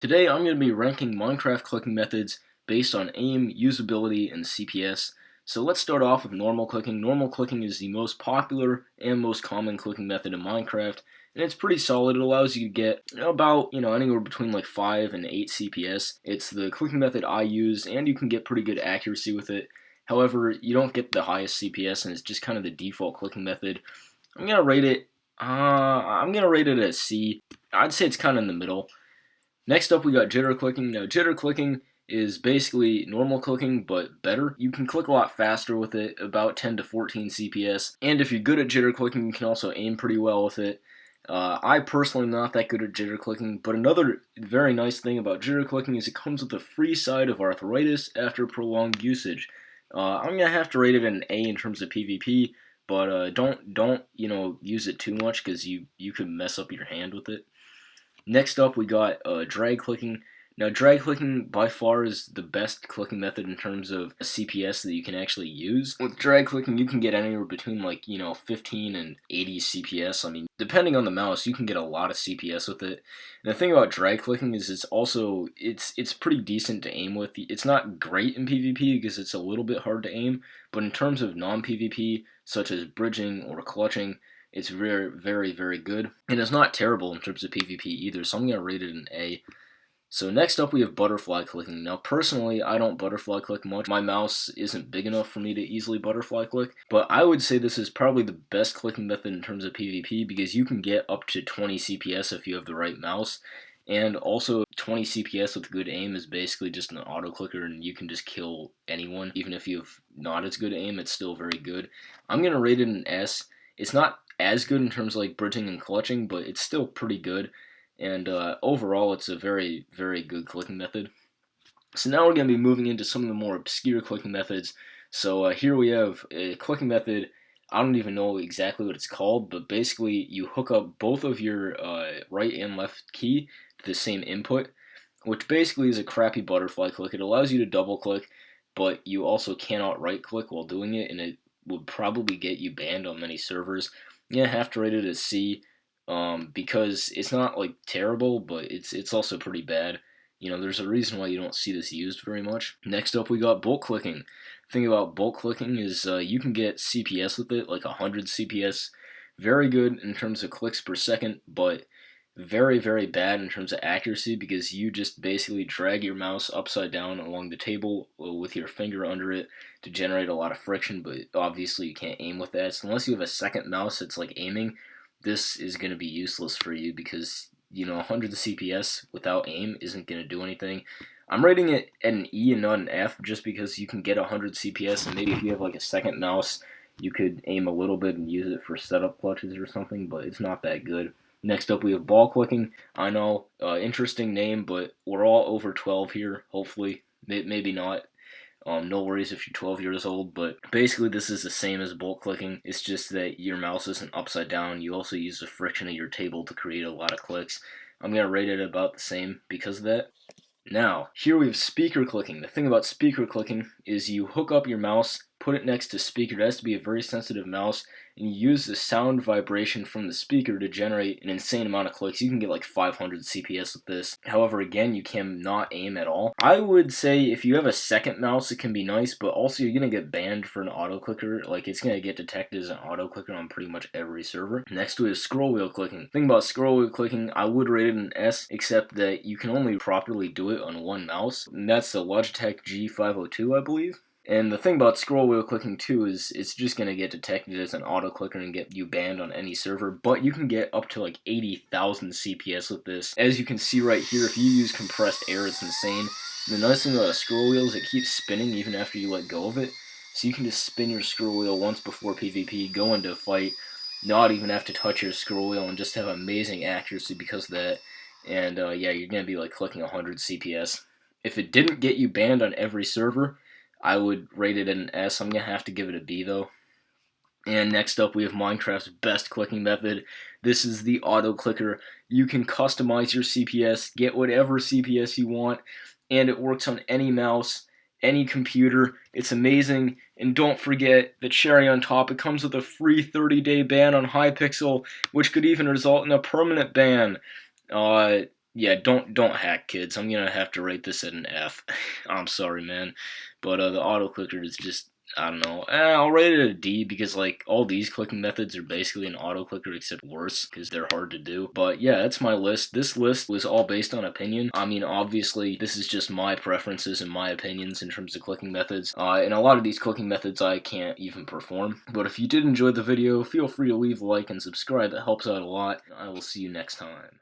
Today I'm going to be ranking Minecraft clicking methods based on aim, usability, and CPS. So let's start off with normal clicking. Normal clicking is the most popular and most common clicking method in Minecraft, and it's pretty solid. It allows you to get about, anywhere between like 5 and 8 CPS. It's the clicking method I use, and you can get pretty good accuracy with it. However, you don't get the highest CPS, and it's just kind of the default clicking method. I'm gonna rate it. I'm gonna rate it as C. I'd say it's kind of in the middle. Next up, we got jitter clicking. Now, jitter clicking is basically normal clicking, but better. You can click a lot faster with it, about 10 to 14 CPS. And if you're good at jitter clicking, you can also aim pretty well with it. I personally am not that good at jitter clicking, but another very nice thing about jitter clicking is it comes with the free side of arthritis after prolonged usage. I'm gonna have to rate it an A in terms of PvP, but don't use it too much because you could mess up your hand with it. Next up, we got drag clicking. Now, drag clicking by far is the best clicking method in terms of CPS that you can actually use. With drag clicking, you can get anywhere between 15 and 80 CPS. I mean, depending on the mouse, you can get a lot of CPS with it. And the thing about drag clicking is it's pretty decent to aim with. It's not great in PvP because it's a little bit hard to aim, but in terms of non-PvP, such as bridging or clutching, it's very, very, very good. And it's not terrible in terms of PvP either, so I'm going to rate it an A. So next up we have butterfly clicking. Now personally, I don't butterfly click much. My mouse isn't big enough for me to easily butterfly click, but I would say this is probably the best clicking method in terms of PvP because you can get up to 20 CPS if you have the right mouse. And also 20 CPS with good aim is basically just an auto clicker and you can just kill anyone. Even if you have not as good aim, it's still very good. I'm going to rate it an S. It's not as good in terms of like bridging and clutching, but it's still pretty good. And overall, it's a very, very good clicking method. So now we're going to be moving into some of the more obscure clicking methods. So here we have a clicking method. I don't even know exactly what it's called, but basically you hook up both of your right and left key to the same input, which basically is a crappy butterfly click. It allows you to double click, but you also cannot right click while doing it, and it would probably get you banned on many servers. Yeah, I have to rate it as C, because it's not like terrible, but it's also pretty bad. There's a reason why you don't see this used very much. Next up, we got bulk clicking. The thing about bulk clicking is you can get CPS with it, like 100 CPS. Very good in terms of clicks per second, but very, very bad in terms of accuracy because you just basically drag your mouse upside down along the table with your finger under it to generate a lot of friction, but obviously you can't aim with that. So unless you have a second mouse that's like aiming, this is going to be useless for you because 100 CPS without aim isn't going to do anything. I'm rating it at an E and not an F just because you can get 100 CPS, and maybe if you have like a second mouse you could aim a little bit and use it for setup clutches or something, but it's not that good. Next up we have ball clicking. I know, interesting name, but we're all over 12 here, hopefully. Maybe not. No worries if you're 12 years old, but basically this is the same as bulk clicking. It's just that your mouse isn't upside down. You also use the friction of your table to create a lot of clicks. I'm going to rate it about the same because of that. Now, here we have speaker clicking. The thing about speaker clicking is you hook up your mouse, put it next to speaker. It has to be a very sensitive mouse, and you use the sound vibration from the speaker to generate an insane amount of clicks. You can get like 500 CPS with this. However, again, you cannot aim at all. I would say if you have a second mouse, it can be nice, but also you're going to get banned for an auto clicker. Like, it's going to get detected as an auto clicker on pretty much every server. Next, we have scroll wheel clicking. The thing about scroll wheel clicking, I would rate it an S, except that you can only properly do it on one mouse, and that's the Logitech G502, I believe. And the thing about scroll wheel clicking too is it's just going to get detected as an auto clicker and get you banned on any server, but you can get up to like 80,000 CPS with this. As you can see right here, if you use compressed air, it's insane. And the nice thing about a scroll wheel is it keeps spinning even after you let go of it. So you can just spin your scroll wheel once before PvP, go into a fight, not even have to touch your scroll wheel, and just have amazing accuracy because of that. And yeah, you're going to be like clicking 100 CPS. If it didn't get you banned on every server, I would rate it an S. I'm going to have to give it a B though. And next up we have Minecraft's best clicking method. This is the auto clicker. You can customize your CPS, get whatever CPS you want, and it works on any mouse, any computer. It's amazing. And don't forget, the cherry on top, it comes with a free 30-day ban on Hypixel, which could even result in a permanent ban. Yeah, don't hack, kids. I'm gonna have to rate this at an F. I'm sorry, man, but the auto clicker is just, I don't know. I'll rate it a D because like all these clicking methods are basically an auto clicker except worse because they're hard to do. But yeah, that's my list. This list was all based on opinion. I mean, obviously this is just my preferences and my opinions in terms of clicking methods. And a lot of these clicking methods I can't even perform. But if you did enjoy the video, feel free to leave a like and subscribe. That helps out a lot. I will see you next time.